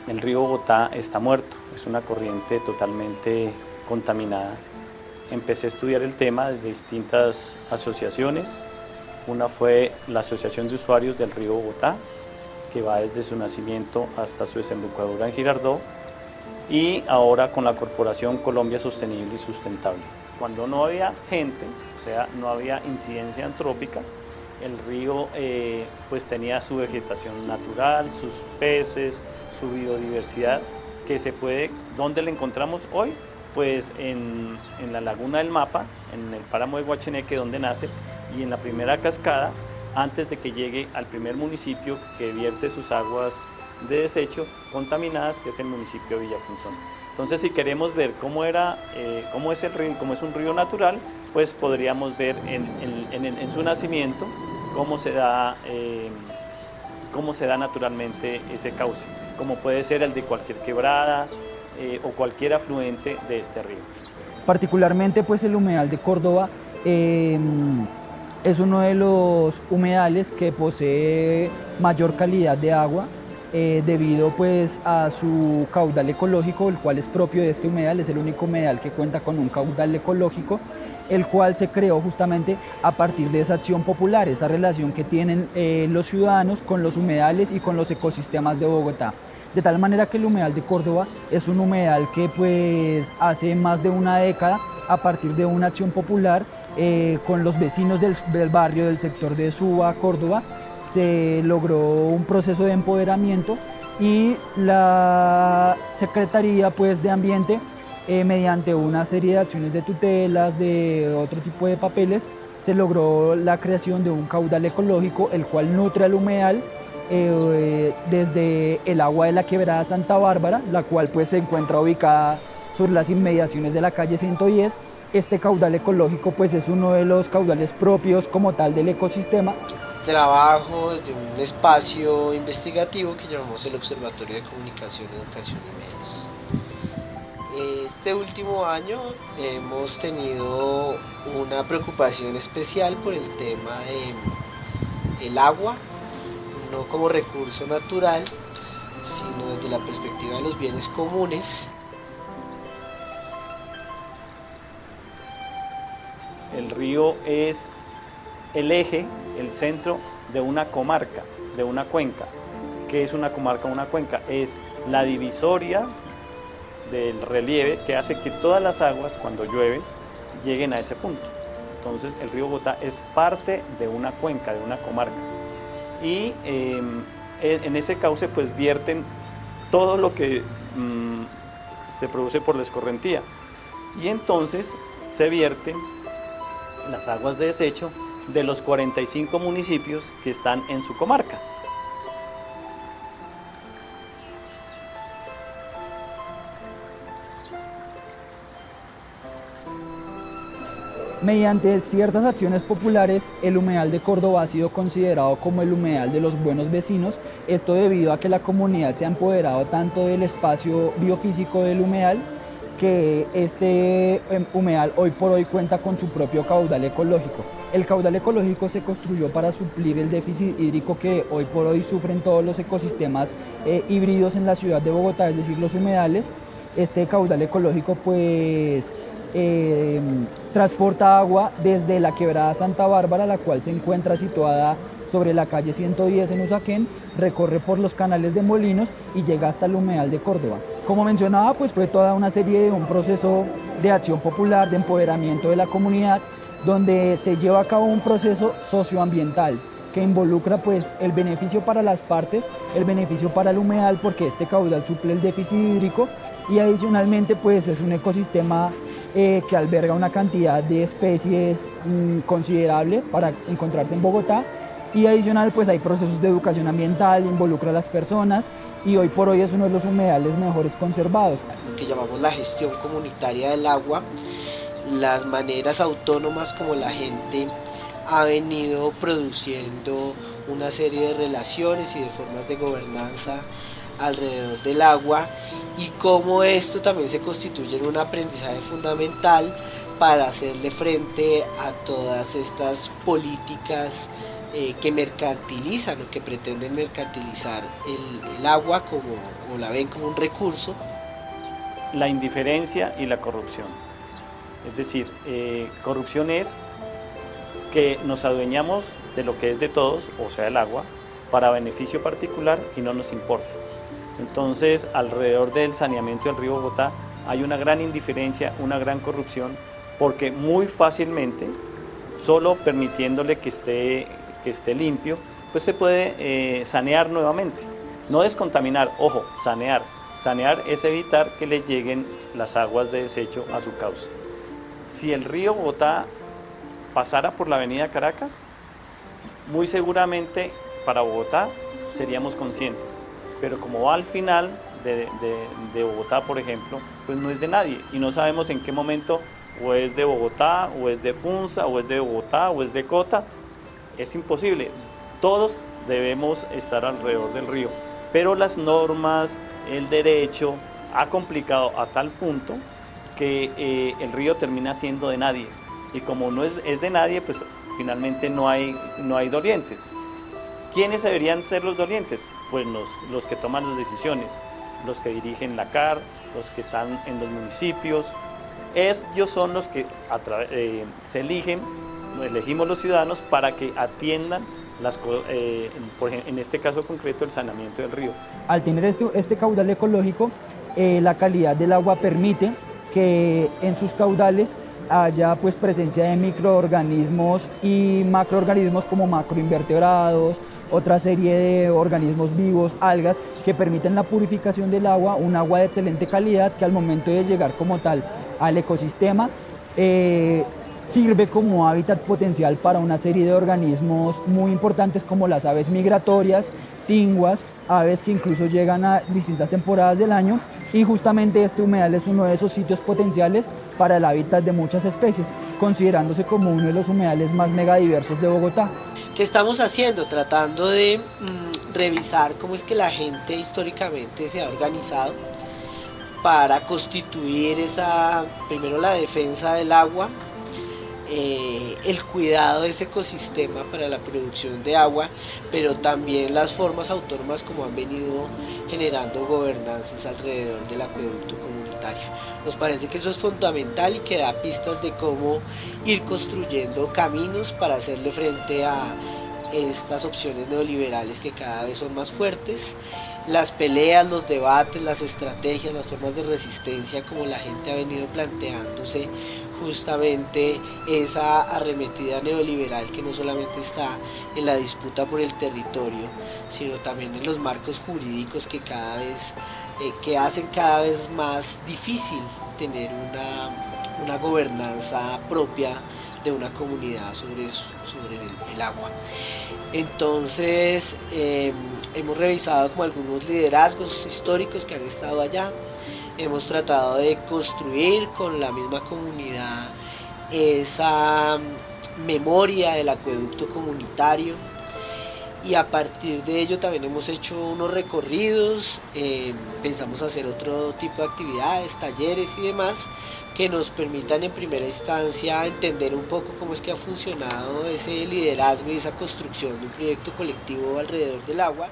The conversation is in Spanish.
el río Bogotá está muerto, es una corriente totalmente contaminada. Empecé a estudiar el tema desde distintas asociaciones. Una fue la Asociación de Usuarios del Río Bogotá, que va desde su nacimiento hasta su desembocadura en Girardot, y ahora con la Corporación Colombia Sostenible y Sustentable. Cuando no había gente, o sea, no había incidencia antrópica, el río pues tenía su vegetación natural, sus peces, su biodiversidad, que se puede, ¿dónde la encontramos hoy? Pues en la laguna del Mapa, en el páramo de Guacheneque, donde nace, y en la primera cascada, antes de que llegue al primer municipio que vierte sus aguas de desecho contaminadas, que es el municipio de Villapunzón. Entonces, si queremos ver cómo es el río, cómo es un río natural, pues podríamos ver en su nacimiento cómo se da naturalmente ese cauce, como puede ser el de cualquier quebrada o cualquier afluente de este río. Particularmente pues el humedal de Córdoba es uno de los humedales que posee mayor calidad de agua debido pues a su caudal ecológico, el cual es propio de este humedal, es el único humedal que cuenta con un caudal ecológico, el cual se creó justamente a partir de esa acción popular, esa relación que tienen los ciudadanos con los humedales y con los ecosistemas de Bogotá. De tal manera que el humedal de Córdoba es un humedal que pues hace más de una década, a partir de una acción popular con los vecinos del barrio, del sector de Suba, Córdoba, se logró un proceso de empoderamiento y la Secretaría pues, de Ambiente, mediante una serie de acciones de tutelas, de otro tipo de papeles, se logró la creación de un caudal ecológico, el cual nutre al humedal desde el agua de la quebrada Santa Bárbara, la cual pues, se encuentra ubicada sobre las inmediaciones de la calle 110. Este caudal ecológico pues, es uno de los caudales propios como tal del ecosistema. Trabajo desde un espacio investigativo que llamamos el Observatorio de Comunicación, Educación y Medios. Este último año hemos tenido una preocupación especial por el tema del agua, no como recurso natural, sino desde la perspectiva de los bienes comunes. El río es el eje, el centro de una comarca, de una cuenca. ¿Qué es una comarca? Una cuenca es la divisoria del relieve que hace que todas las aguas, cuando llueve, lleguen a ese punto. Entonces el río Bogotá es parte de una cuenca, de una comarca. Y en ese cauce pues vierten todo lo que se produce por la escorrentía. Y entonces se vierten las aguas de desecho de los 45 municipios que están en su comarca. Mediante ciertas acciones populares, el humedal de Córdoba ha sido considerado como el humedal de los buenos vecinos, esto debido a que la comunidad se ha empoderado tanto del espacio biofísico del humedal, que este humedal hoy por hoy cuenta con su propio caudal ecológico. El caudal ecológico se construyó para suplir el déficit hídrico que hoy por hoy sufren todos los ecosistemas híbridos en la ciudad de Bogotá, es decir, los humedales. Este caudal ecológico pues transporta agua desde la quebrada Santa Bárbara, la cual se encuentra situada sobre la calle 110 en Usaquén, recorre por los canales de Molinos y llega hasta el humedal de Córdoba. Como mencionaba, pues fue toda una serie de un proceso de acción popular, de empoderamiento de la comunidad, donde se lleva a cabo un proceso socioambiental que involucra pues el beneficio para las partes, el beneficio para el humedal porque este caudal suple el déficit hídrico y adicionalmente pues es un ecosistema que alberga una cantidad de especies considerable para encontrarse en Bogotá y adicional pues hay procesos de educación ambiental, involucra a las personas y hoy por hoy es uno de los humedales mejores conservados. Lo que llamamos la gestión comunitaria del agua, las maneras autónomas como la gente ha venido produciendo una serie de relaciones y de formas de gobernanza alrededor del agua y cómo esto también se constituye en un aprendizaje fundamental para hacerle frente a todas estas políticas que mercantilizan o que pretenden mercantilizar el agua o la ven como un recurso. La indiferencia y la corrupción. Es decir, corrupción es que nos adueñamos de lo que es de todos, o sea, el agua, para beneficio particular y no nos importa. Entonces, alrededor del saneamiento del río Bogotá hay una gran indiferencia, una gran corrupción, porque muy fácilmente, solo permitiéndole que esté limpio, pues se puede sanear nuevamente. No descontaminar, ojo, sanear. Sanear es evitar que le lleguen las aguas de desecho a su cauce. Si el río Bogotá pasara por la avenida Caracas, muy seguramente para Bogotá seríamos conscientes, pero como va al final de Bogotá, por ejemplo, pues no es de nadie y no sabemos en qué momento o es de Bogotá, o es de Funza, o es de Bogotá, o es de Cota. Es imposible. Todos debemos estar alrededor del río, pero las normas, el derecho ha complicado a tal punto que el río termina siendo de nadie, y como no es de nadie, pues finalmente no hay dolientes. ¿Quiénes deberían ser los dolientes? Pues los que toman las decisiones, los que dirigen la CAR, los que están en los municipios. Ellos son los que elegimos los ciudadanos para que atiendan en este caso concreto el saneamiento del río. Al tener este caudal ecológico, la calidad del agua permite que en sus caudales haya pues presencia de microorganismos y macroorganismos como macroinvertebrados, otra serie de organismos vivos, algas, que permiten la purificación del agua, un agua de excelente calidad que al momento de llegar como tal al ecosistema sirve como hábitat potencial para una serie de organismos muy importantes como las aves migratorias, tinguas, aves que incluso llegan a distintas temporadas del año, y justamente este humedal es uno de esos sitios potenciales para el hábitat de muchas especies, considerándose como uno de los humedales más megadiversos de Bogotá. ¿Qué estamos haciendo? Tratando de revisar cómo es que la gente históricamente se ha organizado para constituir primero la defensa del agua, el cuidado de ese ecosistema para la producción de agua, pero también las formas autónomas como han venido generando gobernanzas alrededor del acueducto comunitario. Nos parece que eso es fundamental y que da pistas de cómo ir construyendo caminos para hacerle frente a estas opciones neoliberales que cada vez son más fuertes. Las peleas, los debates, las estrategias, las formas de resistencia como la gente ha venido planteándose justamente esa arremetida neoliberal que no solamente está en la disputa por el territorio, sino también en los marcos jurídicos que hacen cada vez más difícil tener una gobernanza propia de una comunidad sobre el agua. Entonces hemos revisado como algunos liderazgos históricos que han estado allá. Hemos tratado de construir con la misma comunidad esa memoria del acueducto comunitario, y a partir de ello también hemos hecho unos recorridos, pensamos hacer otro tipo de actividades, talleres y demás que nos permitan en primera instancia entender un poco cómo es que ha funcionado ese liderazgo y esa construcción de un proyecto colectivo alrededor del agua.